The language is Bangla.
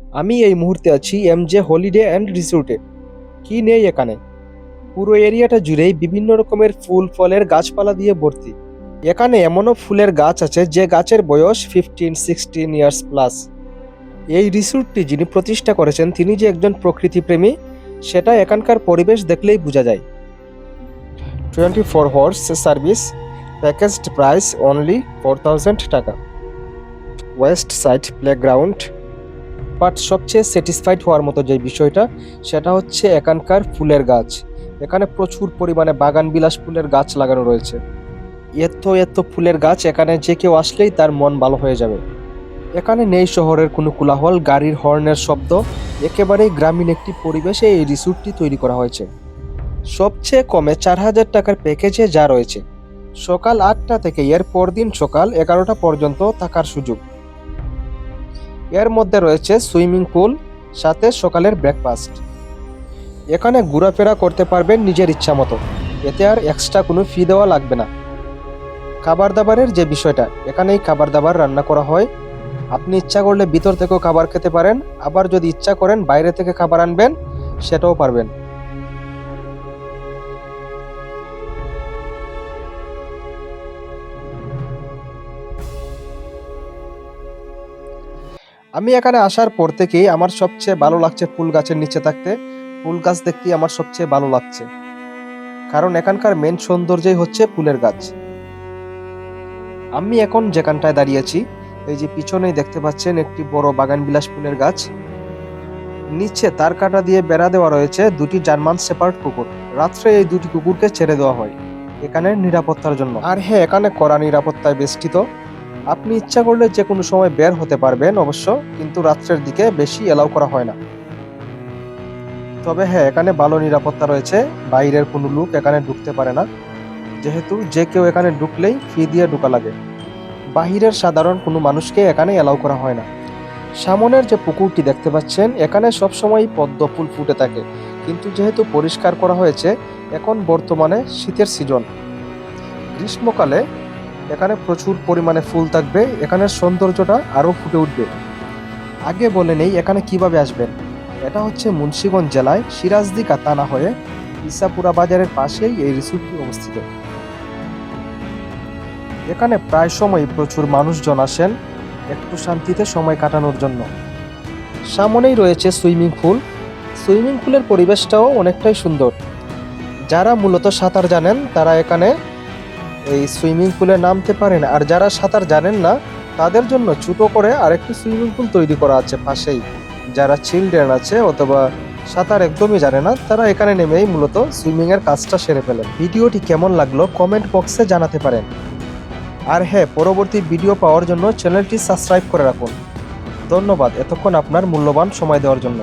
আমি এই মুহূর্তে আছি এমজে হলিডে অ্যান্ড রিসোর্টে। কি নেই এখানে! পুরো এরিয়াটা জুড়েই বিভিন্ন রকমের ফুল ফলের গাছপালা দিয়ে ভর্তি। এখানে এমনও ফুলের গাছ আছে যে গাছের বয়স 15-16 ইয়ার্স প্লাস। এই রিসোর্টটি যিনি প্রতিষ্ঠা করেছেন তিনি যে একজন প্রকৃতিপ্রেমী সেটা এখানকার পরিবেশ দেখলেই বোঝা যায়। 24 horse service, packaged price only 4000 টাকা। West side playground. বাট সবচেয়ে স্যাটিসফাইড হওয়ার মতো যে বিষয়টা সেটা হচ্ছে এখানকার ফুলের গাছ। এখানে প্রচুর পরিমাণে বাগান বিলাস ফুলের গাছ লাগানো রয়েছে। এত এত ফুলের গাছ, এখানে যে কেউ আসলেই তার মন ভালো হয়ে যাবে। এখানে নেই শহরের কোনো কোলাহল, গাড়ির হর্নের শব্দ। একেবারেই গ্রামীণ একটি পরিবেশে এই রিসোর্টটি তৈরি করা হয়েছে। সবচেয়ে কমে 4000 টাকার প্যাকেজে যা রয়েছে, সকাল 8টা থেকে এর পরদিন সকাল 11টা পর্যন্ত থাকার সুযোগ। এর মধ্যে রয়েছে সুইমিং পুল, সাথে সকালের ব্রেকফাস্ট। এখানে ঘোরাফেরা করতে পারবেন নিজের ইচ্ছা মতো, এতে আর এক্সট্রা কোনো ফি দেওয়া লাগবে না। খাবার দাবারের যে বিষয়টা, এখানেই খাবার দাবার রান্না করা হয়। আপনি ইচ্ছা করলে ভিতর থেকেও খাবার খেতে পারেন, আবার যদি ইচ্ছা করেন বাইরে থেকে খাবার আনবেন সেটাও পারবেন। আমি এখানে আসার পর থেকেই আমার সবচেয়ে ভালো লাগছে ফুল গাছের নিচে থাকতে। ফুল গাছ দেখতেই আমার সবচেয়ে ভালো লাগছে, কারণ এখানকার মেন সৌন্দর্যই হচ্ছে ফুলের গাছ। আমি এখন যেখানটায় দাঁড়িয়েছি, এই যে পিছনেই দেখতে পাচ্ছেন একটি বড় বাগান বিলাস ফুলের গাছ। নিচে তার কাটা দিয়ে বেড়া দেওয়া রয়েছে দুটি জার্মান শেপার্ড কুকুর। রাত্রে এই দুটি কুকুরকে ছেড়ে দেওয়া হয় এখানে নিরাপত্তার জন্য। আর হ্যাঁ, এখানে কড়া নিরাপত্তায় বেষ্টিত। আপনি ইচ্ছা করলে যে কোনো সময় বের হতে পারবেন অবশ্য, কিন্তু রাত্রের দিকে বেশি এলাও করা হয় না। তবে হ্যাঁ, এখানে ভালো নিরাপত্তা রয়েছে, বাইরের কোনো লোক এখানে ঢুকতে পারে না, যেহেতু যে কেউ এখানে ঢুকলেই ফি দিয়ে ঢোকা লাগে। বাহিরের সাধারণ কোনো মানুষকে এখানে এলাও করা হয় না। সামনের যে পুকুরটি দেখতে পাচ্ছেন, এখানে সবসময় পদ্ম ফুল ফুটে থাকে, কিন্তু যেহেতু পরিষ্কার করা হয়েছে, এখন বর্তমানে শীতের সিজন। গ্রীষ্মকালে এখানে প্রচুর পরিমাণে ফুল থাকবে, এখানের সৌন্দর্যটা আরও ফুটে উঠবে। আগে বলে নেই এখানে কিভাবে আসবেন। এটা হচ্ছে মুন্সিগঞ্জ জেলায় সিরাজদিকা থানা হয়ে ইসাপুরা বাজারের পাশেই এই রিসোর্টটি অবস্থিত। এখানে প্রায় সময় প্রচুর মানুষজন আসেন একটু শান্তিতে সময় কাটানোর জন্য। সামনেই রয়েছে সুইমিং পুল। সুইমিং পুলের পরিবেশটাও অনেকটাই সুন্দর। যারা মূলত সাঁতার জানেন তারা এখানে এই সুইমিং পুলে নামতে পারেন, আর যারা সাঁতার জানেন না তাদের জন্য ছোট করে আরেকটি সুইমিং পুল তৈরি করা আছে পাশেই। যারা চিলড্রেন আছে অথবা সাঁতার একদমই জানে না, তারা এখানে নেমেই মূলত সুইমিং এর কাজটা সেরে ফেলেন। ভিডিওটি কেমন লাগলো কমেন্ট বক্সে জানাতে পারেন। আর হ্যাঁ, পরবর্তী ভিডিও পাওয়ার জন্য চ্যানেলটি সাবস্ক্রাইব করে রাখুন। ধন্যবাদ এতক্ষণ আপনার মূল্যবান সময় দেওয়ার জন্য।